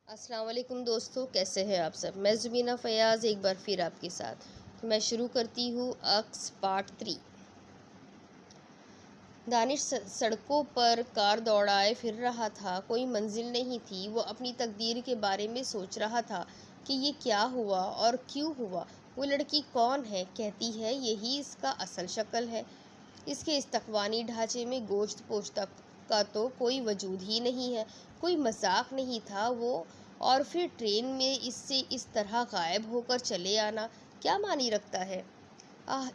السلام علیکم دوستو، کیسے ہیں آپ سب؟ میں زمینہ فیاض ایک بار پھر آپ کے ساتھ میں شروع کرتی ہوں عکس پارٹ 3۔ دانش سڑکوں پر کار دوڑائے پھر رہا تھا، کوئی منزل نہیں تھی۔ وہ اپنی تقدیر کے بارے میں سوچ رہا تھا کہ یہ کیا ہوا اور کیوں ہوا۔ وہ لڑکی کون ہے؟ کہتی ہے یہی اس کا اصل شکل ہے۔ اس کے استقوانی ڈھانچے میں گوشت پوش کا تو کوئی وجود ہی نہیں ہے۔ کوئی مذاق نہیں تھا وہ، اور پھر ٹرین میں اس سے اس طرح غائب ہو کر چلے آنا کیا معنی رکھتا ہے؟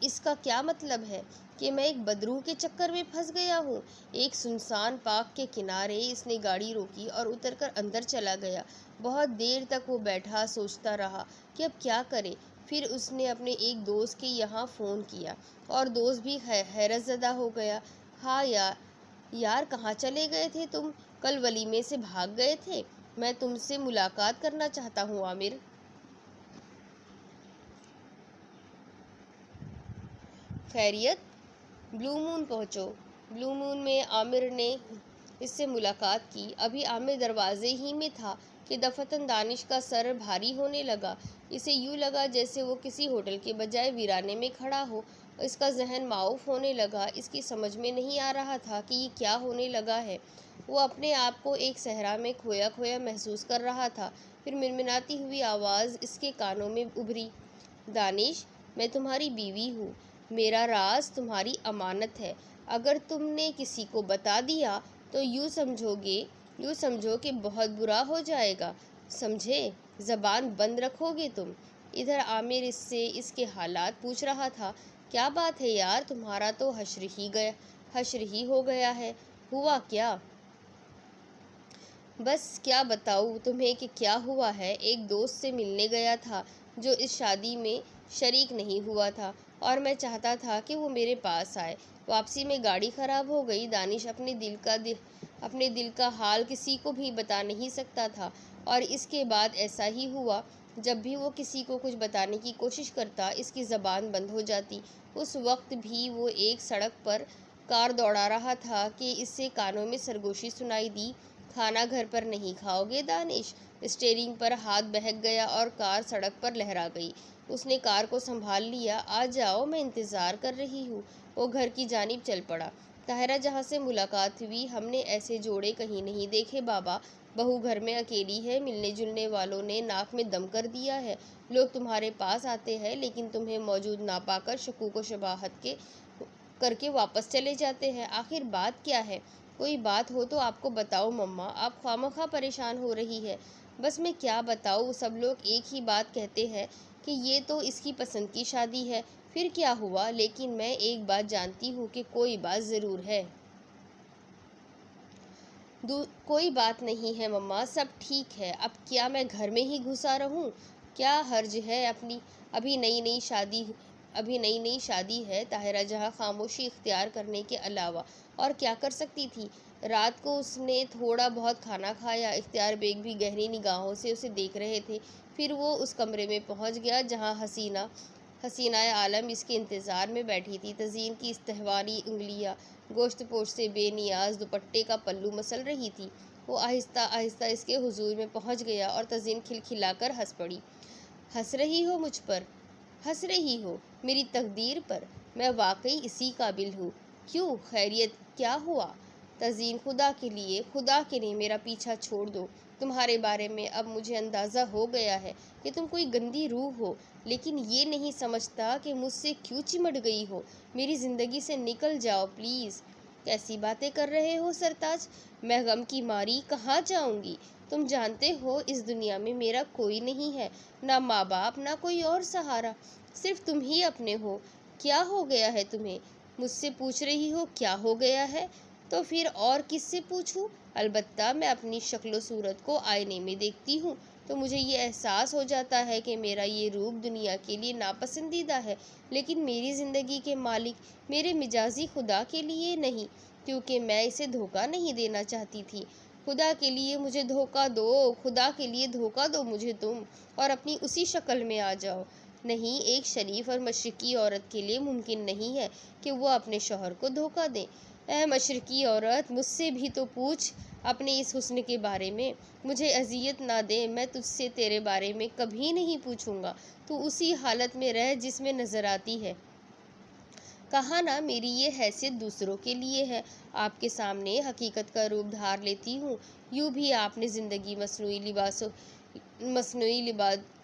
اس کا کیا مطلب ہے کہ میں ایک بدروح کے چکر میں پھنس گیا ہوں؟ ایک سنسان پارک کے کنارے اس نے گاڑی روکی اور اتر کر اندر چلا گیا۔ بہت دیر تک وہ بیٹھا سوچتا رہا کہ اب کیا کرے۔ پھر اس نے اپنے ایک دوست کے یہاں فون کیا اور دوست بھی حیرت زدہ ہو گیا۔ ہاں یار کہاں چلے گئے تھے تم؟ کل ولیمے سے بھاگ گئے تھے؟ میں تم سے ملاقات کرنا چاہتا ہوں عامر۔ خیریت؟ بلو مون پہنچو۔ بلو مون میں عامر نے اس سے ملاقات کی۔ ابھی عامر دروازے ہی میں تھا کہ دفعتاً دانش کا سر بھاری ہونے لگا۔ اسے یوں لگا جیسے وہ کسی ہوٹل کے بجائے ویرانے میں کھڑا ہو۔ اس کا ذہن معاوف ہونے لگا۔ اس کی سمجھ میں نہیں آ رہا تھا کہ یہ کیا ہونے لگا ہے۔ وہ اپنے آپ کو ایک صحرا میں کھویا کھویا محسوس کر رہا تھا۔ پھر منمناتی ہوئی آواز اس کے کانوں میں ابھری، دانش، میں تمہاری بیوی ہوں۔ میرا راز تمہاری امانت ہے۔ اگر تم نے کسی کو بتا دیا تو یوں سمجھو کہ بہت برا ہو جائے گا، سمجھے؟ زبان بند رکھو گے تم؟ ادھر عامر اس سے اس کے حالات پوچھ رہا تھا۔ کیا بات ہے یار، تمہارا تو حشر ہی ہو گیا ہے۔ ہوا کیا؟ بس کیا بتاؤں تمہیں کہ کیا ہوا ہے۔ ایک دوست سے ملنے گیا تھا جو اس شادی میں شریک نہیں ہوا تھا، اور میں چاہتا تھا کہ وہ میرے پاس آئے۔ واپسی میں گاڑی خراب ہو گئی۔ دانش اپنے دل کا حال کسی کو بھی بتا نہیں سکتا تھا، اور اس کے بعد ایسا ہی ہوا۔ جب بھی وہ کسی کو کچھ بتانے کی کوشش کرتا، اس کی زبان بند ہو جاتی۔ اس وقت بھی وہ ایک سڑک پر کار دوڑا رہا تھا کہ اسے کانوں میں سرگوشی سنائی دی، کھانا گھر پر نہیں کھاؤ گے دانش؟ اسٹیئرنگ پر ہاتھ بہک گیا اور کار سڑک پر لہرا گئی۔ اس نے کار کو سنبھال لیا۔ آ جاؤ، میں انتظار کر رہی ہوں۔ وہ گھر کی جانب چل پڑا۔ طاہرہ جہاں سے ملاقات ہوئی، ہم نے ایسے جوڑے کہیں نہیں دیکھے بابا۔ بہو گھر میں اکیلی ہے، ملنے جلنے والوں نے ناک میں دم کر دیا ہے۔ لوگ تمہارے پاس آتے ہیں لیکن تمہیں موجود نہ پا کر شکوک و شبہات کر کے واپس چلے جاتے ہیں۔ آخر بات کیا ہے؟ کوئی بات ہو تو آپ کو بتاؤ مما، آپ خوامخواہ پریشان ہو رہی ہے۔ بس میں کیا بتاؤں، سب لوگ ایک ہی بات کہتے ہیں کہ یہ تو اس کی پسند کی شادی ہے۔ پھر کیا ہوا؟ لیکن میں ایک بات جانتی ہوں کہ کوئی بات ضرور ہے۔ کوئی بات نہیں ہے مما، سب ٹھیک ہے۔ اب کیا میں گھر میں ہی گھسا رہوں؟ کیا حرج ہے؟ ابھی نئی نئی شادی ہے۔ طاہرہ جہاں خاموشی اختیار کرنے کے علاوہ اور کیا کر سکتی تھی؟ رات کو اس نے تھوڑا بہت کھانا کھایا۔ اختیار بیگ بھی گہری نگاہوں سے اسے دیکھ رہے تھے۔ پھر وہ اس کمرے میں پہنچ گیا جہاں حسینہ عالم اس کے انتظار میں بیٹھی تھی۔ تزئین کی استحوالی انگلیاں گوشت پوش سے بے نیاز دوپٹے کا پلو مسل رہی تھی۔ وہ آہستہ آہستہ اس کے حضور میں پہنچ گیا اور تزئین کھلکھلا کر ہنس پڑی۔ ہنس رہی ہو مجھ پر؟ ہنس رہی ہو میری تقدیر پر؟ میں واقعی اسی قابل ہوں۔ کیوں؟ خیریت؟ کیا ہوا؟ تزئین، خدا کے لیے میرا پیچھا چھوڑ دو۔ تمہارے بارے میں اب مجھے اندازہ ہو گیا ہے کہ تم کوئی گندی روح ہو، لیکن یہ نہیں سمجھتا کہ مجھ سے کیوں چمٹ گئی ہو۔ میری زندگی سے نکل جاؤ پلیز۔ کیسی باتیں کر رہے ہو سرتاج؟ میں غم کی ماری کہاں جاؤں گی؟ تم جانتے ہو اس دنیا میں میرا کوئی نہیں ہے، نہ ماں باپ، نہ کوئی اور سہارا، صرف تم ہی اپنے ہو۔ کیا ہو گیا ہے تمہیں؟ مجھ سے پوچھ رہی ہو کیا ہو گیا ہے؟ تو پھر اور کس سے پوچھوں؟ البتہ میں اپنی شکل و صورت کو آئینے میں دیکھتی ہوں تو مجھے یہ احساس ہو جاتا ہے کہ میرا یہ روپ دنیا کے لیے ناپسندیدہ ہے، لیکن میری زندگی کے مالک میرے مجازی خدا کے لیے نہیں، کیونکہ میں اسے دھوکہ نہیں دینا چاہتی تھی۔ خدا کے لیے مجھے دھوکہ دو، خدا کے لیے دھوکہ دو مجھے تم، اور اپنی اسی شکل میں آ جاؤ۔ نہیں، ایک شریف اور مشرقی عورت کے لیے ممکن نہیں ہے کہ وہ اپنے شوہر کو دھوکہ دے۔ اے مشرقی عورت، مجھ سے بھی تو پوچھ۔ اپنے اس حسن کے بارے میں مجھے اذیت نہ دے، میں تجھ سے تیرے بارے میں کبھی نہیں پوچھوں گا، تو اسی حالت میں رہ جس میں نظر آتی ہے۔ کہا نا میری یہ حیثیت دوسروں کے لیے ہے، آپ کے سامنے حقیقت کا روپ دھار لیتی ہوں۔ یوں بھی آپ نے زندگی مصنوعی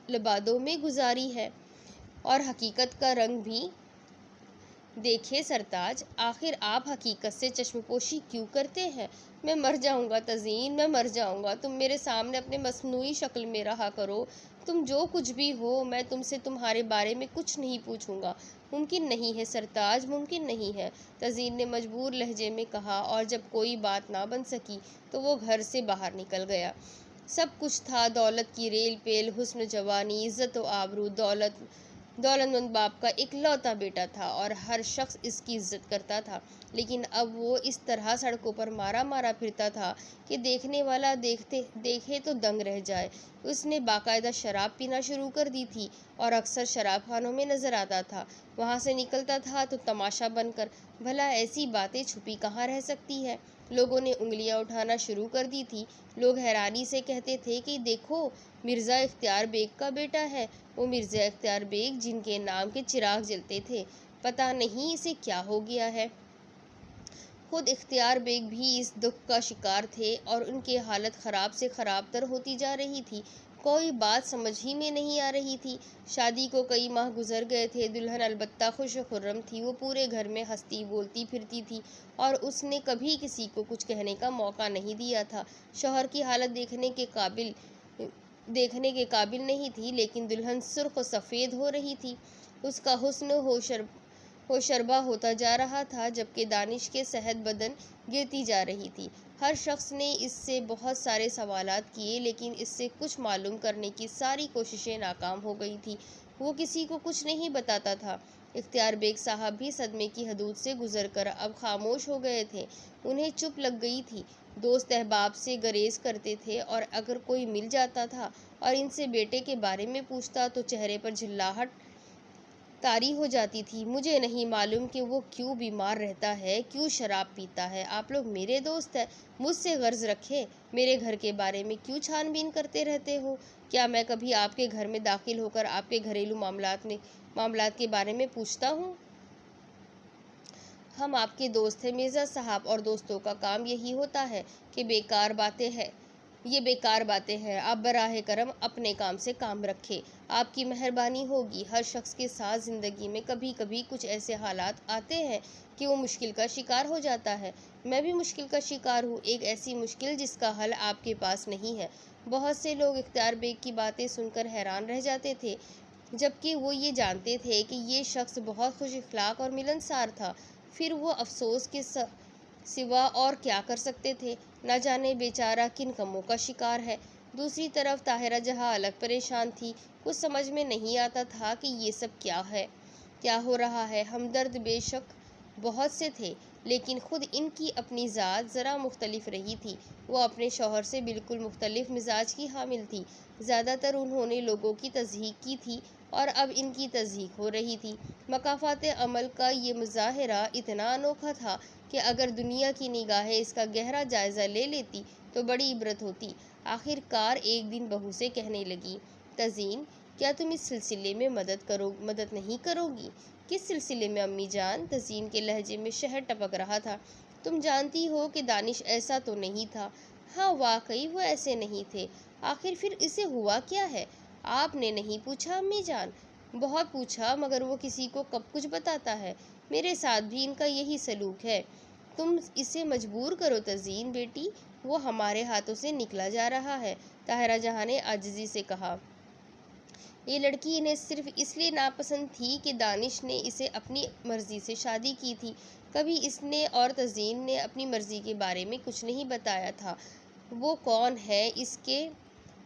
لبادوں میں گزاری ہے، اور حقیقت کا رنگ بھی دیکھے سرتاج، آخر آپ حقیقت سے چشم پوشی کیوں کرتے ہیں؟ میں مر جاؤں گا تزین، میں مر جاؤں گا، تم میرے سامنے اپنے مصنوعی شکل میں رہا کرو، تم جو کچھ بھی ہو، میں تم سے تمہارے بارے میں کچھ نہیں پوچھوں گا۔ ممکن نہیں ہے سرتاج، ممکن نہیں ہے، تزین نے مجبور لہجے میں کہا، اور جب کوئی بات نہ بن سکی تو وہ گھر سے باہر نکل گیا۔ سب کچھ تھا، دولت کی ریل پیل، حسن جوانی، عزت و آبرو، دولت مند باپ کا اکلوتا بیٹا تھا اور ہر شخص اس کی عزت کرتا تھا، لیکن اب وہ اس طرح سڑکوں پر مارا پھرتا تھا کہ دیکھنے والا دیکھے تو دنگ رہ جائے۔ اس نے باقاعدہ شراب پینا شروع کر دی تھی اور اکثر شراب خانوں میں نظر آتا تھا، وہاں سے نکلتا تھا تو تماشا بن کر۔ بھلا ایسی باتیں چھپی کہاں رہ سکتی ہے؟ لوگوں نے انگلیاں اٹھانا شروع کر دی تھی، لوگ حیرانی سے کہتے تھے کہ دیکھو، مرزا اختیار بیگ کا بیٹا ہے، وہ مرزا اختیار بیگ جن کے نام کے چراغ جلتے تھے، پتہ نہیں اسے کیا ہو گیا ہے۔ خود اختیار بیگ بھی اس دکھ کا شکار تھے اور ان کی حالت خراب سے خراب تر ہوتی جا رہی تھی۔ کوئی بات سمجھ ہی میں نہیں آ رہی تھی۔ شادی کو کئی ماہ گزر گئے تھے، دلہن البتہ خوش و خرم تھی، وہ پورے گھر میں ہنستی بولتی پھرتی تھی اور اس نے کبھی کسی کو کچھ کہنے کا موقع نہیں دیا تھا۔ شوہر کی حالت دیکھنے کے قابل نہیں تھی، لیکن دلہن سرخ و سفید ہو رہی تھی، اس کا حسن ہوشربا ہوتا جا رہا تھا، جبکہ دانش کی صحت بدن گرتی جا رہی تھی۔ ہر شخص نے اس سے بہت سارے سوالات کیے، لیکن اس سے کچھ معلوم کرنے کی ساری کوششیں ناکام ہو گئی تھیں، وہ کسی کو کچھ نہیں بتاتا تھا۔ اختیار بیگ صاحب بھی صدمے کی حدود سے گزر کر اب خاموش ہو گئے تھے، انہیں چپ لگ گئی تھی۔ دوست احباب سے گریز کرتے تھے، اور اگر کوئی مل جاتا تھا اور ان سے بیٹے کے بارے میں پوچھتا تو چہرے پر جھلاہٹ طاری ہو جاتی تھی۔ مجھے نہیں معلوم کہ وہ کیوں بیمار رہتا ہے، کیوں شراب پیتا ہے، آپ لوگ میرے دوست ہیں، مجھ سے غرض رکھے، میرے گھر کے بارے میں کیوں چھان بین کرتے رہتے ہو؟ کیا میں کبھی آپ کے گھر میں داخل ہو کر آپ کے گھریلو معاملات کے بارے میں پوچھتا ہوں؟ ہم آپ کے دوست ہیں مرزا صاحب، اور دوستوں کا کام یہی ہوتا ہے کہ یہ بیکار باتیں ہیں، آپ براہ کرم اپنے کام سے کام رکھیں، آپ کی مہربانی ہوگی۔ ہر شخص کے ساتھ زندگی میں کبھی کبھی کچھ ایسے حالات آتے ہیں کہ وہ مشکل کا شکار ہو جاتا ہے، میں بھی مشکل کا شکار ہوں، ایک ایسی مشکل جس کا حل آپ کے پاس نہیں ہے۔ بہت سے لوگ اختیار بیگ کی باتیں سن کر حیران رہ جاتے تھے، جبکہ وہ یہ جانتے تھے کہ یہ شخص بہت خوش اخلاق اور ملنسار تھا، پھر وہ افسوس کے سوا اور کیا کر سکتے تھے؟ نہ جانے بیچارہ کن غموں کا شکار ہے۔ دوسری طرف طاہرہ جہاں الگ پریشان تھی، کچھ سمجھ میں نہیں آتا تھا کہ یہ سب کیا ہو رہا ہے۔ ہمدرد بے شک بہت سے تھے، لیکن خود ان کی اپنی ذات ذرا مختلف رہی تھی، وہ اپنے شوہر سے بالکل مختلف مزاج کی حامل تھی۔ زیادہ تر انہوں نے لوگوں کی تصدیق کی تھی اور اب ان کی تصدیق ہو رہی تھی۔ مکافات عمل کا یہ مظاہرہ اتنا انوکھا تھا کہ اگر دنیا کی نگاہیں اس کا گہرا جائزہ لے لیتی تو بڑی عبرت ہوتی۔ آخر کار ایک دن بہو سے کہنے لگی، تزین، کیا تم اس سلسلے میں مدد نہیں کرو گی؟ کس سلسلے میں امی جان؟ تزین کے لہجے میں شہد ٹپک رہا تھا۔ تم جانتی ہو کہ دانش ایسا تو نہیں تھا۔ ہاں واقعی وہ ایسے نہیں تھے، آخر پھر اسے ہوا کیا ہے؟ آپ نے نہیں پوچھا امی جان؟ بہت پوچھا، مگر وہ کسی کو کب کچھ بتاتا ہے، میرے ساتھ بھی ان کا یہی سلوک ہے۔ تم اسے مجبور کرو تزین بیٹی، وہ ہمارے ہاتھوں سے نکلا جا رہا ہے، طاہرہ جہاں نے عاجزی سے کہا۔ یہ لڑکی انہیں صرف اس لیے ناپسند تھی کہ دانش نے اسے اپنی مرضی سے شادی کی تھی، کبھی اس نے اور تزین نے اپنی مرضی کے بارے میں کچھ نہیں بتایا تھا۔ وہ کون ہے، اس کے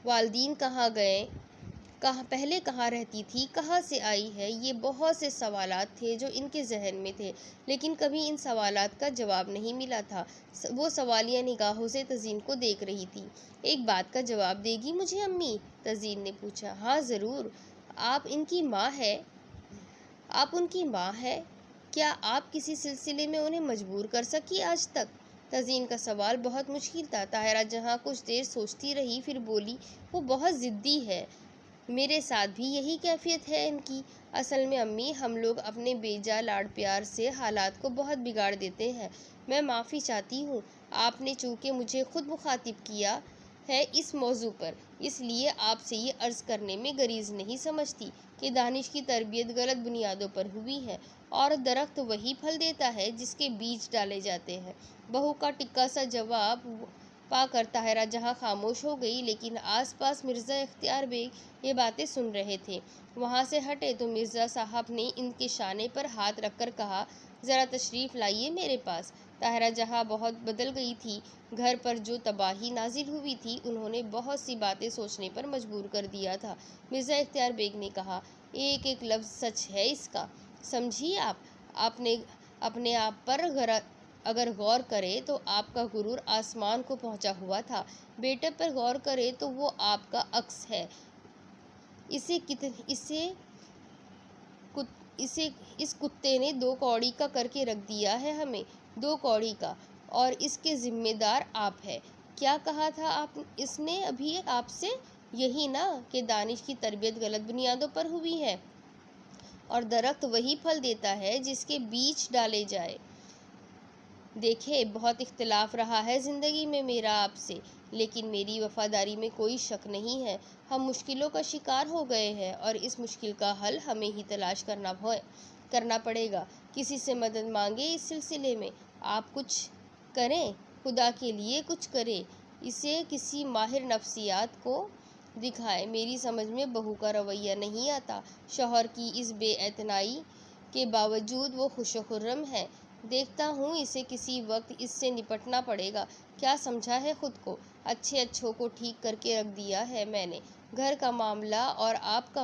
والدین کہاں گئے، پہلے کہاں رہتی تھی، کہاں سے آئی ہے، یہ بہت سے سوالات تھے جو ان کے ذہن میں تھے، لیکن کبھی ان سوالات کا جواب نہیں ملا تھا۔ وہ سوالیہ نگاہوں سے تزین کو دیکھ رہی تھی۔ ایک بات کا جواب دے گی مجھے امی؟ تزین نے پوچھا۔ ہاں ضرور، آپ ان کی ماں ہے، کیا آپ کسی سلسلے میں انہیں مجبور کر سکی آج تک؟ تزئین کا سوال بہت مشکل تھا۔ طاہرہ جہاں کچھ دیر سوچتی رہی، پھر بولی، وہ بہت ضدی ہے۔ میرے ساتھ بھی یہی کیفیت ہے ان کی۔ اصل میں امی، ہم لوگ اپنے بے جا لاڈ پیار سے حالات کو بہت بگاڑ دیتے ہیں۔ میں معافی چاہتی ہوں۔ آپ نے چونکہ مجھے خود مخاطب کیا ہے اس موضوع پر، اس لیے آپ سے یہ عرض کرنے میں غریض نہیں سمجھتی کہ دانش کی تربیت غلط بنیادوں پر ہوئی ہے، اور درخت وہی پھل دیتا ہے جس کے بیج ڈالے جاتے ہیں۔ بہو کا ٹکا سا جواب پا کر طاہرہ جہاں خاموش ہو گئی، لیکن آس پاس مرزا اختیار بیگ یہ باتیں سن رہے تھے۔ وہاں سے ہٹے تو مرزا صاحب نے ان کے شانے پر ہاتھ رکھ کر کہا، ذرا تشریف لائیے میرے پاس۔ طاہرہ جہاں بہت بدل گئی تھی۔ گھر پر جو تباہی نازل ہوئی تھی، انہوں نے بہت سی باتیں سوچنے پر مجبور کر دیا تھا۔ مرزا اختیار بیگ نے کہا، ایک ایک لفظ سچ ہے اس کا، سمجھی آپ نے اپنے آپ پر اگر غور کرے تو آپ کا غرور آسمان کو پہنچا ہوا تھا، بیٹے پر غور کرے تو وہ آپ کا عکس ہے۔ اس کتے نے 2 کوڑی کا کر کے رکھ دیا ہے ہمیں، 2 کوڑی کا، اور اس کے ذمہ دار آپ ہیں۔ کیا کہا تھا اس نے ابھی آپ سے؟ یہی نا کہ دانش کی تربیت غلط بنیادوں پر ہوئی ہے، اور درخت وہی پھل دیتا ہے جس کے بیج ڈالے جائے۔ دیکھیں، بہت اختلاف رہا ہے زندگی میں میرا آپ سے، لیکن میری وفاداری میں کوئی شک نہیں ہے۔ ہم مشکلوں کا شکار ہو گئے ہیں، اور اس مشکل کا حل ہمیں ہی تلاش کرنا پڑے گا۔ کسی سے مدد مانگیں اس سلسلے میں۔ آپ کچھ کریں، خدا کے لیے کچھ کریں، اسے کسی ماہر نفسیات کو دکھائیں۔ میری سمجھ میں بہو کا رویہ نہیں آتا۔ شوہر کی اس بے اعتنائی کے باوجود وہ خوش و خرم ہے۔ دیکھتا ہوں اسے کسی وقت اس سے نپٹنا پڑے گا۔ کیا سمجھا ہے خود کو؟ اچھے اچھوں کو ٹھیک کر کے رکھ دیا ہے میں نے۔ گھر کا معاملہ اور آپ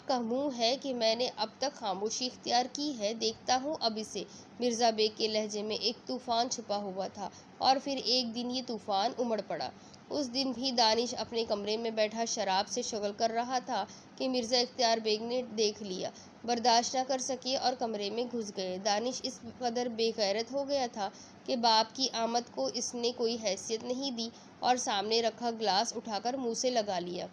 کا منہ ہے کہ میں نے اب تک خاموشی اختیار کی ہے۔ دیکھتا ہوں اب اسے۔ مرزا بیگ کے لہجے میں ایک طوفان چھپا ہوا تھا، اور پھر ایک دن یہ طوفان امڑ پڑا۔ اس دن بھی دانش اپنے کمرے میں بیٹھا شراب سے شغل کر رہا تھا کہ مرزا اختیار بیگ نے دیکھ لیا، برداشت نہ کر سکے اور کمرے میں گھس گئے۔ دانش اس قدر بے غیرت ہو گیا تھا کہ باپ کی آمد کو اس نے کوئی حیثیت نہیں دی، اور سامنے رکھا گلاس اٹھا کر منہ سے لگا لیا۔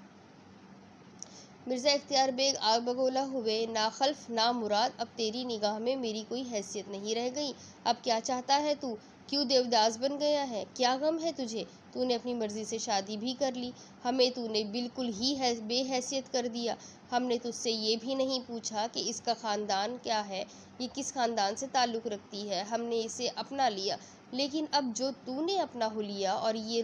مرزا اختیار بیگ آگ بگولا ہوئے، ناخلف نامراد، اب تیری نگاہ میں میری کوئی حیثیت نہیں رہ گئی۔ اب کیا چاہتا ہے تو؟ کیوں دیوداس بن گیا ہے؟ کیا غم ہے تجھے؟ تو نے اپنی مرضی سے شادی بھی کر لی، ہمیں تو نے بالکل ہی بے حیثیت کر دیا۔ ہم نے تجھ سے یہ بھی نہیں پوچھا کہ اس کا خاندان کیا ہے، یہ کس خاندان سے تعلق رکھتی ہے۔ ہم نے اسے اپنا لیا، لیکن اب جو تو نے اپنا حلیہ اور یہ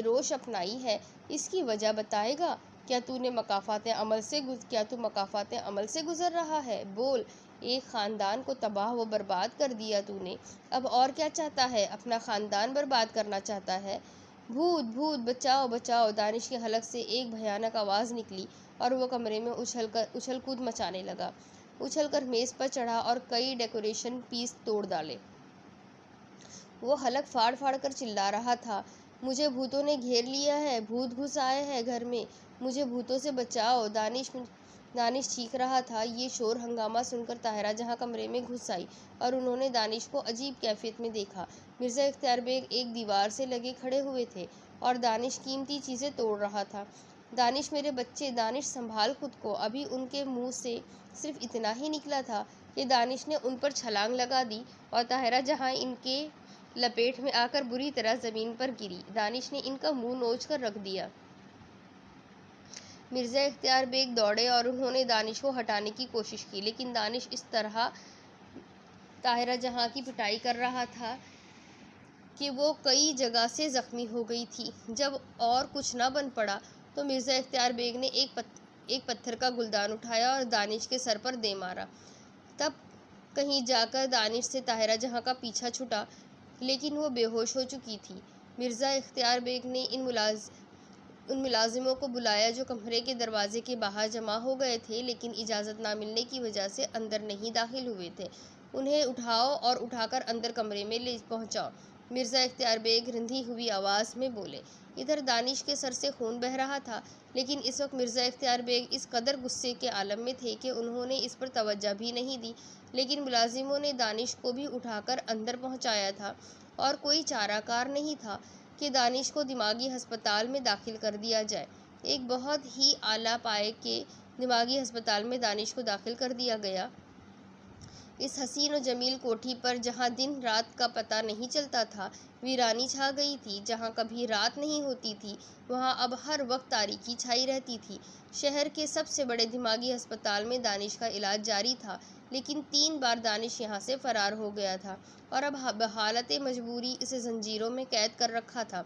روش اپنائی ہے، اس کی وجہ بتائے گا؟ کیا تو مکافات عمل سے گزر رہا ہے؟ بول۔ ایک خاندان کو تباہ و برباد کر دیا تو نے، اب اور کیا چاہتا ہے؟ اپنا خاندان برباد کرنا چاہتا ہے؟ بھوت بھوت، بچاؤ بچاؤ! دانش کے حلق سے ایک بھیانک آواز نکلی، اور وہ کمرے میں اچھل کود مچانے لگا، اچھل کر میز پر چڑھا اور کئی ڈیکوریشن پیس توڑ ڈالے۔ وہ حلق پھاڑ پھاڑ کر چلا رہا تھا، مجھے بھوتوں نے گھیر لیا ہے، بھوت گھس آئے ہیں گھر میں، مجھے بھوتوں سے بچاؤ! دانش چیخ رہا تھا۔ یہ شور ہنگامہ سن کر طاہرہ جہاں کمرے میں گھس آئی، اور انہوں نے دانش کو عجیب کیفیت میں دیکھا۔ مرزا اختیار بیگ ایک دیوار سے لگے کھڑے ہوئے تھے، اور دانش قیمتی چیزیں توڑ رہا تھا۔ دانش میرے بچے، دانش سنبھال خود کو! ابھی ان کے منہ سے صرف اتنا ہی نکلا تھا کہ دانش نے ان پر چھلانگ لگا دی، اور طاہرہ جہاں ان کے لپیٹ میں آ کر بری طرح زمین پر گری۔ دانش نے ان کا منہ نوچ کر رکھ دیا۔ مرزا اختیار بیگ دوڑے اور انہوں نے دانش کو ہٹانے کی کوشش کی، لیکن دانش اس طرح طاہرہ جہاں کی پٹائی کر رہا تھا کہ وہ کئی جگہ سے زخمی ہو گئی تھی۔ جب اور کچھ نہ بن پڑا تو مرزا اختیار بیگ نے ایک پتھر کا گلدان اٹھایا اور دانش کے سر پر دے مارا۔ تب کہیں جا کر دانش سے طاہرہ جہاں کا پیچھا چھوٹا، لیکن وہ بے ہوش ہو چکی تھی۔ مرزا اختیار بیگ نے ان ملازموں کو بلایا جو کمرے کے دروازے کے باہر جمع ہو گئے تھے، لیکن اجازت نہ ملنے کی وجہ سے اندر نہیں داخل ہوئے تھے۔ انہیں اٹھاؤ اور اٹھا کر اندر کمرے میں لے پہنچاؤ۔ مرزا اختیار بیگ رندھی ہوئی آواز میں بولے۔ ادھر دانش کے سر سے خون بہہ رہا تھا، لیکن اس وقت مرزا اختیار بیگ اس قدر غصے کے عالم میں تھے کہ انہوں نے اس پر توجہ بھی نہیں دی۔ لیکن ملازموں نے دانش کو بھی اٹھا کر اندر پہنچایا تھا اور کوئی چارہ کار نہیں تھا کہ دانش کو دماغی ہسپتال میں داخل کر دیا جائے۔ ایک بہت ہی اعلیٰ پائے کے دماغی ہسپتال میں دانش کو داخل کر دیا گیا۔ اس حسین و جمیل کوٹھی پر جہاں دن رات کا پتہ نہیں چلتا تھا، ویرانی چھا گئی تھی۔ جہاں کبھی رات نہیں ہوتی تھی، وہاں اب ہر وقت تاریکی چھائی رہتی تھی۔ شہر کے سب سے بڑے دماغی ہسپتال میں دانش کا علاج جاری تھا، لیکن 3 بار دانش یہاں سے فرار ہو گیا تھا اور اب بحالت مجبوری اسے زنجیروں میں قید کر رکھا تھا۔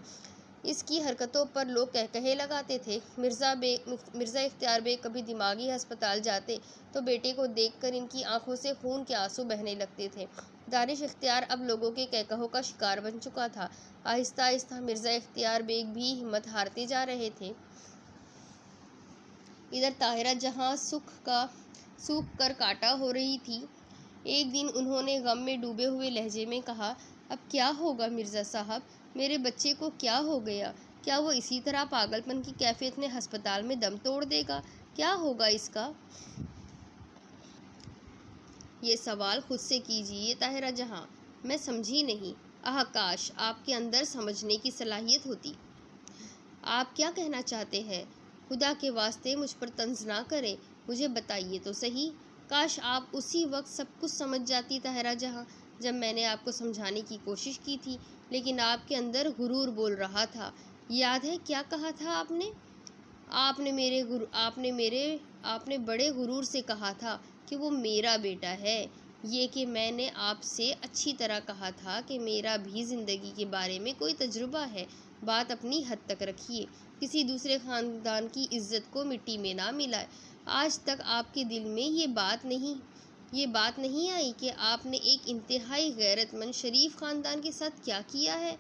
اس کی حرکتوں پر لوگ کہکہے لگاتے تھے۔ مرزا اختیار بیگ کبھی دماغی ہسپتال جاتے تو بیٹے کو دیکھ کر ان کی آنکھوں سے خون کے آنسو بہنے لگتے تھے۔ دانش اختیار اب لوگوں کے کہکہوں کا شکار بن چکا تھا۔ آہستہ آہستہ مرزا اختیار بیگ بھی ہمت ہارتے جا رہے تھے۔ ادھر طاہرہ جہاں سوکھ کر کانٹا ہو رہی تھی۔ ایک دن انہوں نے غم میں ڈوبے ہوئے لہجے میں کہا، اب کیا ہوگا مرزا صاحب؟ میرے بچے کو کیا ہو گیا؟ کیا وہ اسی طرح پاگل پن کی کیفیت میں ہسپتال میں دم توڑ دے گا؟ کیا ہوگا اس کا؟ یہ سوال خود سے کیجیے طاہرہ جہاں۔ میں سمجھی نہیں۔ کاش آپ کے اندر سمجھنے کی صلاحیت ہوتی۔ آپ کیا کہنا چاہتے ہیں؟ خدا کے واسطے مجھ پر طنز نہ کریں، مجھے بتائیے تو صحیح۔ کاش آپ اسی وقت سب کچھ سمجھ جاتی طاہرہ جہاں، جب میں نے آپ کو سمجھانے کی کوشش کی تھی، لیکن آپ کے اندر غرور بول رہا تھا۔ یاد ہے کیا کہا تھا آپ نے؟ آپ نے بڑے غرور سے کہا تھا کہ وہ میرا بیٹا ہے۔ یہ کہ میں نے آپ سے اچھی طرح کہا تھا کہ میرا بھی زندگی کے بارے میں کوئی تجربہ ہے۔ بات اپنی حد تک رکھیے، کسی دوسرے خاندان کی عزت کو مٹی میں نہ ملائے۔ آج تک آپ کے دل میں یہ بات نہیں آئی کہ آپ نے ایک انتہائی غیرت مند شریف خاندان کے ساتھ کیا کیا ہے؟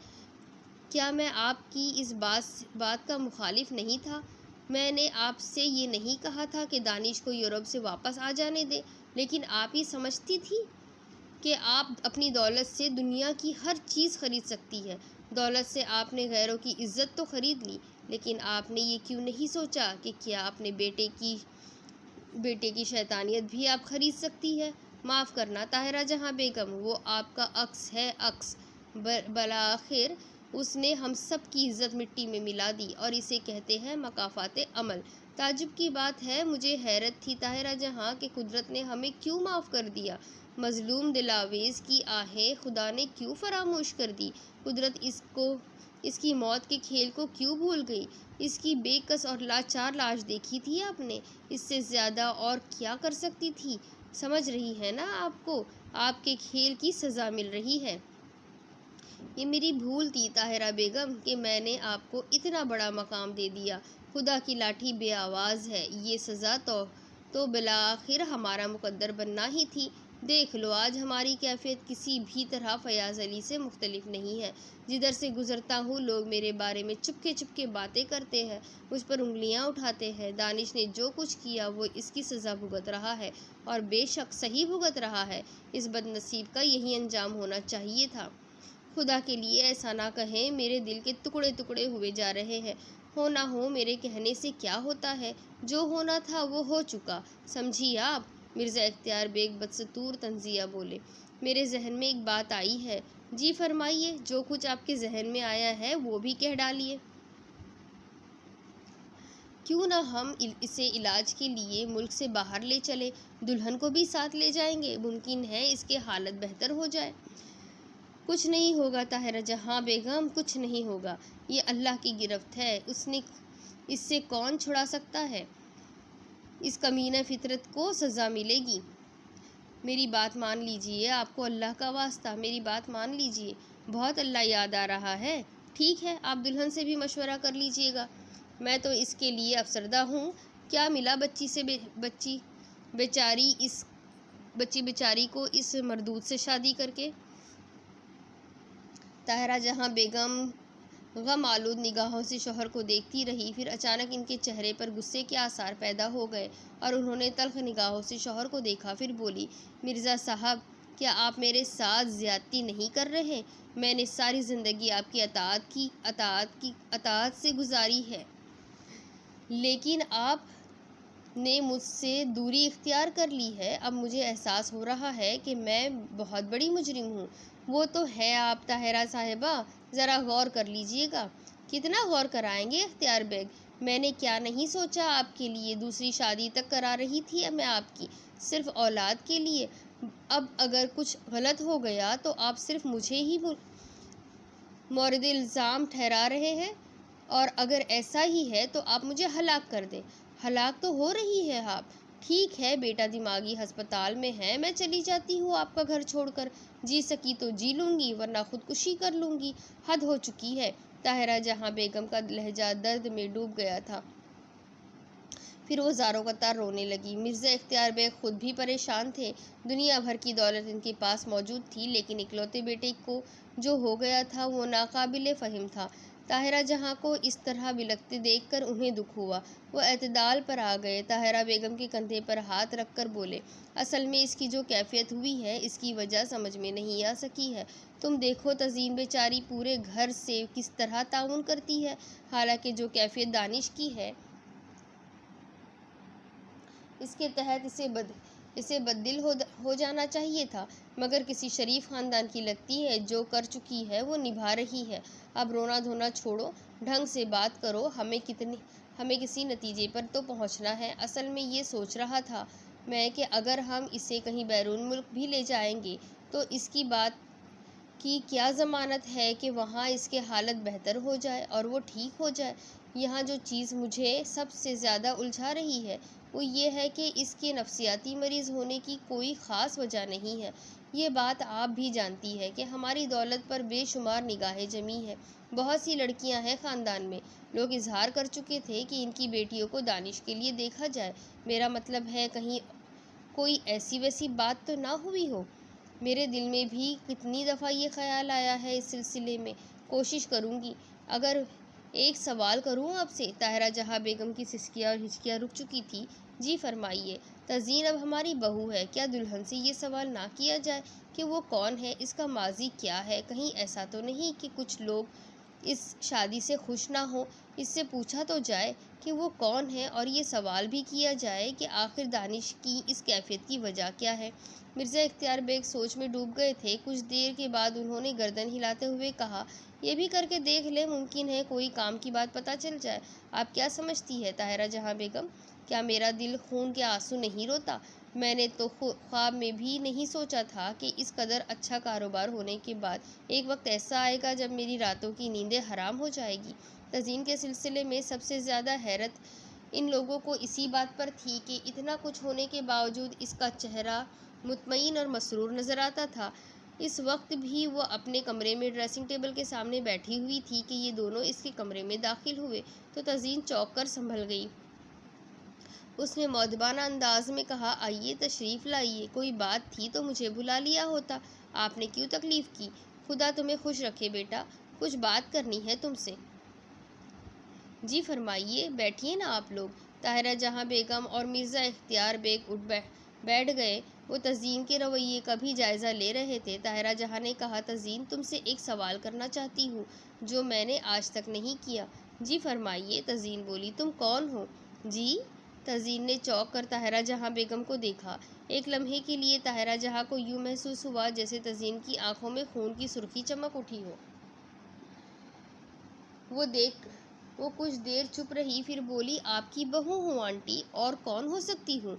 کیا میں آپ کی اس بات کا مخالف نہیں تھا؟ میں نے آپ سے یہ نہیں کہا تھا کہ دانش کو یورپ سے واپس آ جانے دے، لیکن آپ یہ سمجھتی تھی کہ آپ اپنی دولت سے دنیا کی ہر چیز خرید سکتی ہے۔ دولت سے آپ نے غیروں کی عزت تو خرید لی، لیکن آپ نے یہ کیوں نہیں سوچا کہ کیا اپنے بیٹے کی شیطانیت بھی آپ خرید سکتی ہے؟ معاف کرنا طاہرہ جہاں بیگم، وہ آپ کا عکس ہے، عکس۔ بالآخر اس نے ہم سب کی عزت مٹی میں ملا دی، اور اسے کہتے ہیں مکافات عمل۔ تعجب کی بات ہے، مجھے حیرت تھی طاہرہ جہاں کہ قدرت نے ہمیں کیوں معاف کر دیا؟ مظلوم دلاویز کی آہیں خدا نے کیوں فراموش کر دی؟ قدرت اس کی موت کے کھیل کو کیوں بھول گئی؟ اس کی بے کس اور لاچار لاش دیکھی تھی آپ نے؟ اس سے زیادہ اور کیا کر سکتی تھی؟ سمجھ رہی ہے نا آپ کو آپ کے کھیل کی سزا مل رہی ہے؟ یہ میری بھول تھی طاہرہ بیگم کہ میں نے آپ کو اتنا بڑا مقام دے دیا۔ خدا کی لاٹھی بے آواز ہے، یہ سزا تو بالآخر ہمارا مقدر بننا ہی تھی۔ دیکھ لو، آج ہماری کیفیت کسی بھی طرح فیاض علی سے مختلف نہیں ہے۔ جدھر سے گزرتا ہوں لوگ میرے بارے میں چپکے باتیں کرتے ہیں، مجھ پر انگلیاں اٹھاتے ہیں۔ دانش نے جو کچھ کیا وہ اس کی سزا بھگت رہا ہے، اور بے شک صحیح بھگت رہا ہے۔ اس بد نصیب کا یہی انجام ہونا چاہیے تھا۔ خدا کے لیے ایسا نہ کہیں، میرے دل کے ٹکڑے ہوئے جا رہے ہیں۔ ہو نہ ہو میرے کہنے سے کیا ہوتا ہے؟ جو ہونا تھا وہ ہو چکا، سمجھی آپ؟ مرزا اختیار بیگ بدستور طنزیہ بولے۔ میرے ذہن میں ایک بات آئی ہے۔ جی فرمائیے، جو کچھ آپ کے ذہن میں آیا ہے وہ بھی کہہ ڈالیے۔ کیوں نہ ہم اسے علاج کے لیے ملک سے باہر لے چلیں؟ دلہن کو بھی ساتھ لے جائیں گے، ممکن ہے اس کی حالت بہتر ہو جائے۔ کچھ نہیں ہوگا طاہرہ جہاں بیگم، کچھ نہیں ہوگا۔ یہ اللہ کی گرفت ہے، اس سے کون چھڑا سکتا ہے؟ اس کمینہ فطرت کو سزا ملے گی۔ میری بات مان لیجیے، آپ کو اللہ کا واسطہ میری بات مان لیجیے۔ بہت اللہ یاد آ رہا ہے۔ ٹھیک ہے، آپ دلہن سے بھی مشورہ کر لیجیے گا۔ میں تو اس کے لیے افسردہ ہوں۔ کیا ملا بچی بیچاری کو اس مردود سے شادی کر کے؟ طاہرہ جہاں بیگم غم آلود نگاہوں سے شوہر کو دیکھتی رہی، پھر اچانک ان کے چہرے پر غصے کے آثار پیدا ہو گئے اور انہوں نے تلخ نگاہوں سے شوہر کو دیکھا۔ پھر بولی، مرزا صاحب کیا آپ میرے ساتھ زیادتی نہیں کر رہے؟ میں نے ساری زندگی آپ کی اطاعت سے گزاری ہے، لیکن آپ نے مجھ سے دوری اختیار کر لی ہے۔ اب مجھے احساس ہو رہا ہے کہ میں بہت بڑی مجرم ہوں۔ وہ تو ہے آپ طاہرہ صاحبہ، ذرا غور کر لیجئے گا۔ کتنا غور کرائیں گے اختیار بیگ؟ میں نے کیا نہیں سوچا آپ کے لیے، دوسری شادی تک کرا رہی تھی میں آپ کی، صرف اولاد کے لیے۔ اب اگر کچھ غلط ہو گیا تو آپ صرف مجھے ہی مورد الزام ٹھہرا رہے ہیں، اور اگر ایسا ہی ہے تو آپ مجھے ہلاک کر دیں۔ ہلاک تو ہو رہی ہے آپ۔ ٹھیک ہے، بیٹا دماغی ہسپتال میں ہے، میں چلی جاتی ہوں آپ کا گھر چھوڑ کر۔ جی سکی تو جی لوں گی، ورنہ خودکشی کر لوں گی۔ حد ہو چکی ہے۔ طاہرہ جہاں بیگم کا لہجہ درد میں ڈوب گیا تھا، پھر وہ زاروں قطار رونے لگی۔ مرزا اختیار بیگ خود بھی پریشان تھے۔ دنیا بھر کی دولت ان کے پاس موجود تھی، لیکن اکلوتے بیٹے کو جو ہو گیا تھا وہ ناقابل فہم تھا۔ طاہرہ جہاں کو اس طرح بلکتے دیکھ کر انہیں دکھ ہوا۔ وہ اعتدال پر آ گئے، طاہرہ بیگم کے کندھے پر ہاتھ رکھ کر بولے، اصل میں اس کی جو کیفیت ہوئی ہے، اس کی وجہ سمجھ میں نہیں آ سکی ہے۔ تم دیکھو تزین بیچاری پورے گھر سے کس طرح تعاون کرتی ہے، حالانکہ جو کیفیت دانش کی ہے، اس کے تحت اسے بددل ہو جانا چاہیے تھا، مگر کسی شریف خاندان کی لگتی ہے، جو کر چکی ہے وہ نبھا رہی ہے۔ اب رونا دھونا چھوڑو، ڈھنگ سے بات کرو، ہمیں کسی نتیجے پر تو پہنچنا ہے۔ اصل میں یہ سوچ رہا تھا میں کہ اگر ہم اسے کہیں بیرون ملک بھی لے جائیں گے تو اس کی بات کی کیا ضمانت ہے کہ وہاں اس کی حالت بہتر ہو جائے اور وہ ٹھیک ہو جائے۔ یہاں جو چیز مجھے سب سے زیادہ الجھا رہی ہے وہ یہ ہے کہ اس کے نفسیاتی مریض ہونے کی کوئی خاص وجہ نہیں ہے۔ یہ بات آپ بھی جانتی ہے کہ ہماری دولت پر بے شمار نگاہیں جمی ہیں۔ بہت سی لڑکیاں ہیں خاندان میں، لوگ اظہار کر چکے تھے کہ ان کی بیٹیوں کو دانش کے لیے دیکھا جائے۔ میرا مطلب ہے کہیں کوئی ایسی ویسی بات تو نہ ہوئی ہو۔ میرے دل میں بھی کتنی دفعہ یہ خیال آیا ہے اس سلسلے میں۔ کوشش کروں گی۔ اگر ایک سوال کروں آپ سے؟ طاہرہ جہاں بیگم کی سسکیاں اور ہچکیاں رک چکی تھی۔ جی فرمائیے۔ تزین اب ہماری بہو ہے، کیا دلہن سے یہ سوال نہ کیا جائے کہ وہ کون ہے، اس کا ماضی کیا ہے؟ کہیں ایسا تو نہیں کہ کچھ لوگ اس شادی سے خوش نہ ہوں؟ اس سے پوچھا تو جائے کہ وہ کون ہے، اور یہ سوال بھی کیا جائے کہ آخر دانش کی اس کیفیت کی وجہ کیا ہے۔ مرزا اختیار بیگ سوچ میں ڈوب گئے تھے۔ کچھ دیر کے بعد انہوں نے گردن ہلاتے ہوئے کہا، یہ بھی کر کے دیکھ لیں، ممکن ہے کوئی کام کی بات پتہ چل جائے۔ آپ کیا سمجھتی ہے طاہرہ جہاں بیگم؟ کیا میرا دل خون کے آنسو نہیں روتا؟ میں نے تو خواب میں بھی نہیں سوچا تھا کہ اس قدر اچھا کاروبار ہونے کے بعد ایک وقت ایسا آئے گا جب میری راتوں کی نیندیں حرام ہو جائے گی۔ تزین کے سلسلے میں سب سے زیادہ حیرت ان لوگوں کو اسی بات پر تھی کہ اتنا کچھ ہونے کے باوجود اس کا چہرہ مطمئن اور مسرور نظر آتا تھا۔ اس وقت بھی وہ اپنے کمرے میں ڈریسنگ ٹیبل کے سامنے بیٹھی ہوئی تھی کہ یہ دونوں اس کے کمرے میں داخل ہوئے تو تزین چونک کر سنبھل گئی۔ اس نے مؤدبانہ انداز میں کہا، آئیے تشریف لائیے، کوئی بات تھی تو مجھے بلا لیا ہوتا، آپ نے کیوں تکلیف کی؟ خدا تمہیں خوش رکھے بیٹا، کچھ بات کرنی ہے تم سے۔ جی فرمائیے، بیٹھیے نا آپ لوگ۔ طاہرہ جہاں بیگم اور مرزا اختیار بیگ اٹھ بیٹھ گئے۔ وہ تزین کے رویے کا بھی جائزہ لے رہے تھے۔ طاہرہ جہاں نے کہا، تزین تم سے ایک سوال کرنا چاہتی ہوں جو میں نے آج تک نہیں کیا۔ جی فرمائیے، تزین بولی، تم کون ہو؟ جی؟ تزین نے چونک کر طاہرہ جہاں بیگم کو دیکھا۔ ایک لمحے کے لیے طاہرہ جہاں کو یوں محسوس ہوا جیسے تزین کی آنکھوں میں خون کی سرخی چمک اٹھی ہو۔ وہ کچھ دیر چپ رہی، پھر بولی، آپ کی بہو ہوں آنٹی، اور کون ہو سکتی ہوں؟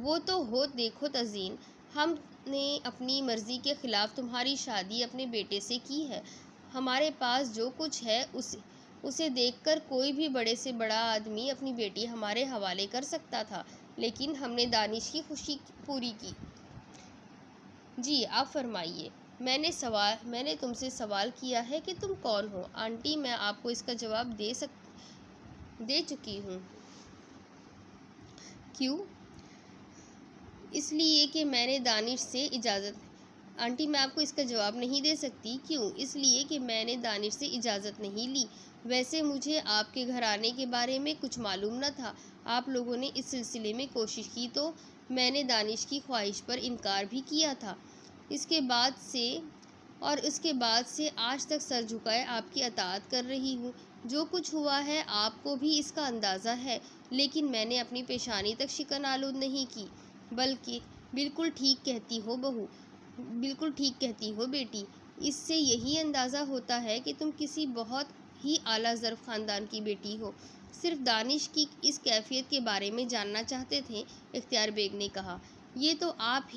وہ تو ہو، دیکھو تزین، ہم نے اپنی مرضی کے خلاف تمہاری شادی اپنے بیٹے سے کی ہے۔ ہمارے پاس جو کچھ ہے اسے دیکھ کر کوئی بھی بڑے سے بڑا آدمی اپنی بیٹی ہمارے حوالے کر سکتا تھا، لیکن ہم نے دانش کی خوشی پوری کی۔ جی آپ فرمائیے۔ میں نے تم سے سوال کیا ہے کہ تم کون ہو؟ آنٹی میں آپ کو اس کا جواب دے چکی ہوں۔ کیوں؟ اس لیے کہ میں نے دانش سے اجازت آنٹی میں آپ کو اس کا جواب نہیں دے سکتی۔ کیوں؟ اس لیے کہ میں نے دانش سے اجازت نہیں لی۔ ویسے مجھے آپ کے گھرانے کے بارے میں کچھ معلوم نہ تھا۔ آپ لوگوں نے اس سلسلے میں کوشش کی تو میں نے دانش کی خواہش پر انکار بھی کیا تھا۔ اس کے بعد سے آج تک سر جھکائے آپ کی اطاعت کر رہی ہوں۔ جو کچھ ہوا ہے آپ کو بھی اس کا اندازہ ہے، لیکن میں نے اپنی پیشانی تک شکن آلود نہیں کی۔ بلکہ بالکل ٹھیک کہتی ہو بہو، بالکل ٹھیک کہتی ہو بیٹی۔ اس سے یہی اندازہ ہوتا ہے کہ تم کسی بہت ہی اعلیٰ ظرف خاندان کی بیٹی ہو۔ صرف دانش کی اس کیفیت کے بارے میں جاننا چاہتے تھے، اختیار بیگ نے کہا۔ یہ تو آپ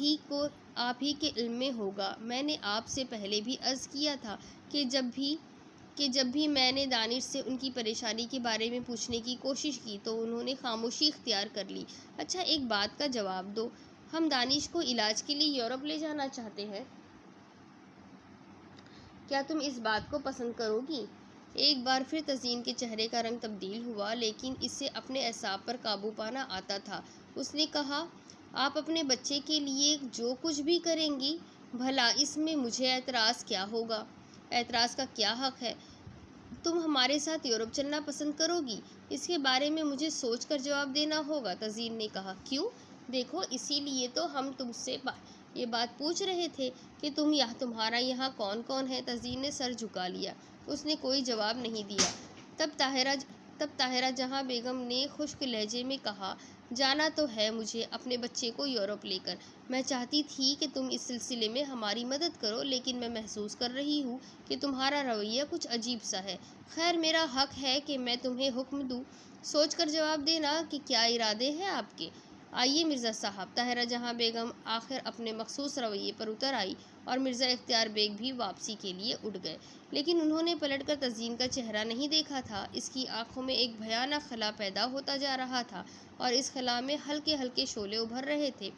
ہی کے علم میں ہوگا۔ میں نے آپ سے پہلے بھی عرض کیا تھا کہ جب بھی میں نے دانش سے ان کی پریشانی کے بارے میں پوچھنے کی کوشش کی تو انہوں نے خاموشی اختیار کر لی۔ اچھا، ایک بات کا جواب دو، ہم دانش کو علاج کے لیے یورپ لے جانا چاہتے ہیں۔ کیا تم اس بات کو پسند کرو گی؟ ایک بار پھر تزین کے چہرے کا رنگ تبدیل ہوا، لیکن اسے اپنے اعصاب پر قابو پانا آتا تھا۔ اس نے کہا، آپ اپنے بچے کے لیے جو کچھ بھی کریں گی، بھلا اس میں مجھے اعتراض کیا ہوگا؟ اعتراض کا کیا حق ہے؟ تم ہمارے ساتھ یورپ چلنا پسند کرو گی؟ اس کے بارے میں مجھے سوچ کر جواب دینا ہوگا، تزین نے کہا۔ کیوں؟ دیکھو، اسی لیے تو ہم تم سے یہ بات پوچھ رہے تھے کہ تمہارا یہاں کون کون ہے۔ تزین نے سر جھکا لیا، اس نے کوئی جواب نہیں دیا۔ تب طاہرہ جہاں بیگم نے خشک لہجے میں کہا، جانا تو ہے مجھے اپنے بچے کو یورپ لے کر۔ میں چاہتی تھی کہ تم اس سلسلے میں ہماری مدد کرو، لیکن میں محسوس کر رہی ہوں کہ تمہارا رویہ کچھ عجیب سا ہے۔ خیر، میرا حق ہے کہ میں تمہیں حکم دوں، سوچ کر جواب دینا کہ کیا ارادے ہیں آپ کے۔ آئیے مرزا صاحب۔ طاہرہ جہاں بیگم آخر اپنے مخصوص رویے پر اتر آئی اور مرزا اختیار بیگ بھی واپسی کے لیے اٹھ گئے، لیکن انہوں نے پلٹ کر تزین کا چہرہ نہیں دیکھا تھا۔ اس کی آنکھوں میں ایک بھیانک خلا پیدا ہوتا جا رہا تھا اور اس خلا میں ہلکے ہلکے شعلے ابھر رہے تھے۔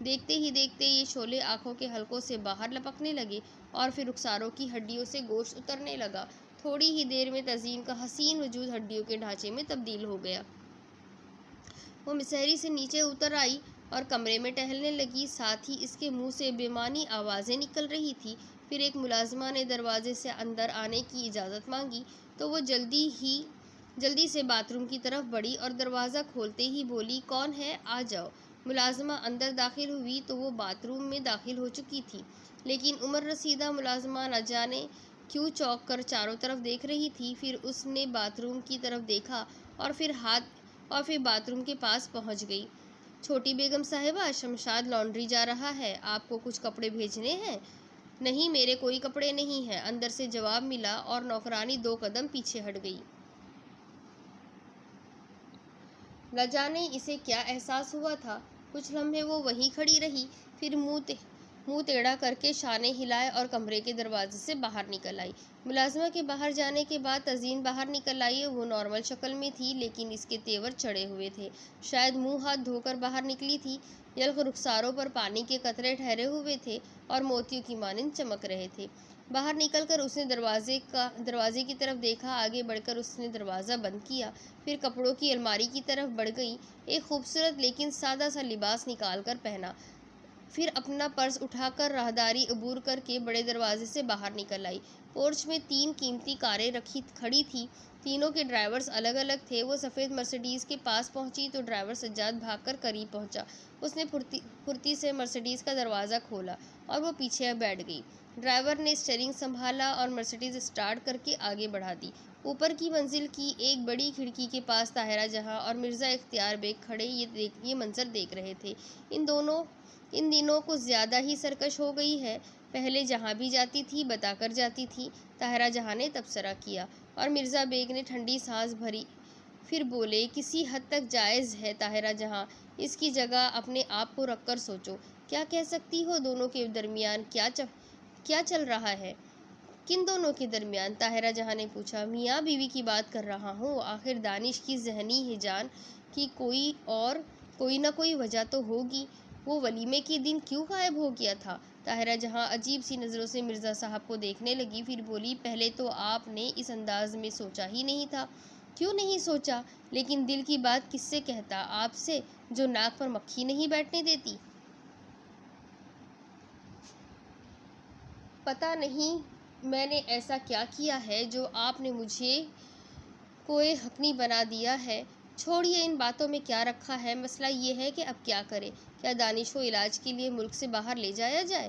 دیکھتے ہی دیکھتے یہ شعلے آنکھوں کے حلقوں سے باہر لپکنے لگے اور پھر رخساروں کی ہڈیوں سے گوشت اترنے لگا۔ تھوڑی ہی دیر میں تزین کا حسین وجود ہڈیوں کے ڈھانچے میں تبدیل ہو گیا۔ وہ مسہری سے نیچے اتر آئی اور کمرے میں ٹہلنے لگی، ساتھ ہی اس کے منہ سے بے معنی آوازیں نکل رہی تھیں۔ پھر ایک ملازمہ نے دروازے سے اندر آنے کی اجازت مانگی تو وہ جلدی سے باتھ روم کی طرف بڑھی اور دروازہ کھولتے ہی بولی، کون ہے؟ آ جاؤ۔ ملازمہ اندر داخل ہوئی تو وہ باتھ روم میں داخل ہو چکی تھی، لیکن عمر رسیدہ ملازمہ نہ جانے کیوں چونک کر چاروں طرف دیکھ رہی تھی۔ پھر اس نے باتھ روم کی طرف دیکھا اور پھر باتھ روم کے پاس پہنچ گئی۔ چھوٹی بیگم صاحبہ، شمشاد لانڈری جا رہا ہے، آپ کو کچھ کپڑے بھیجنے ہیں؟ نہیں، میرے کوئی کپڑے نہیں ہیں، اندر سے جواب ملا اور نوکرانی 2 قدم پیچھے ہٹ گئی۔ نہ جانے اسے کیا احساس ہوا تھا، کچھ لمحے وہ وہیں کھڑی رہی، پھر منہ ٹیڑھا کر کے شانے ہلائے اور کمرے کے دروازے سے باہر نکل آئی۔ ملازمہ کے باہر جانے کے بعد تزین باہر نکل آئی۔ وہ نارمل شکل میں تھی، لیکن اس کے تیور چڑھے ہوئے تھے، شاید منہ ہاتھ دھو کر باہر نکلی تھی۔ یلغ رخساروں پر پانی کے قطرے ٹھہرے ہوئے تھے اور موتیوں کی مانند چمک رہے تھے۔ باہر نکل کر اس نے دروازے کی طرف دیکھا، آگے بڑھ کر اس نے دروازہ بند کیا، پھر کپڑوں کی الماری کی طرف بڑھ گئی، ایک خوبصورت لیکن سادہ سا لباس نکال کر پہنا، پھر اپنا پرس اٹھا کر راہداری عبور کر کے بڑے دروازے سے باہر نکل آئی۔ پورچ میں 3 قیمتی کاریں کھڑی تھیں، تینوں کے ڈرائیورز الگ الگ تھے۔ وہ سفید مرسیڈیز کے پاس پہنچی تو ڈرائیور سجاد بھاگ کر قریب پہنچا۔ اس نے پھرتی سے مرسیڈیز کا دروازہ کھولا اور وہ پیچھے بیٹھ گئی۔ ڈرائیور نے اسٹیئرنگ سنبھالا اور مرسیڈیز اسٹارٹ کر کے آگے بڑھا دی۔ اوپر کی منزل کی ایک بڑی کھڑکی کے پاس طاہرہ جہاں اور مرزا اختیار بیگ کھڑے یہ منظر دیکھ رہے تھے۔ ان دنوں کچھ زیادہ ہی سرکش ہو گئی ہے، پہلے جہاں بھی جاتی تھی بتا کر جاتی تھی، طاہرہ جہاں نے تبصرہ کیا، اور مرزا بیگ نے ٹھنڈی سانس بھری، پھر بولے، کسی حد تک جائز ہے طاہرہ جہاں، اس کی جگہ اپنے آپ کو رکھ کر سوچو، کیا کہہ سکتی ہو دونوں کے درمیان کیا چل رہا ہے؟ کن دونوں کے درمیان؟ طاہرہ جہاں نے پوچھا۔ میاں بیوی کی بات کر رہا ہوں، آخر دانش کی ذہنی ہیجان کی کوئی نہ کوئی وجہ تو ہوگی، وہ ولیمے کے دن کیوں غائب ہو گیا تھا؟ طاہرہ جہاں عجیب سی نظروں سے مرزا صاحب کو دیکھنے لگی، پھر بولی، پہلے تو آپ نے اس انداز میں سوچا ہی نہیں تھا۔ کیوں نہیں سوچا؟ لیکن دل کی بات کس سے کہتا، آپ سے جو ناک پر مکھی نہیں بیٹھنے دیتی؟ پتہ نہیں میں نے ایسا کیا کیا ہے جو آپ نے مجھے کوئی حقنی بنا دیا ہے۔ چھوڑیے، ان باتوں میں کیا رکھا ہے، مسئلہ یہ ہے کہ اب کیا کریں؟ کیا دانش کو علاج کے لیے ملک سے باہر لے جایا جائے؟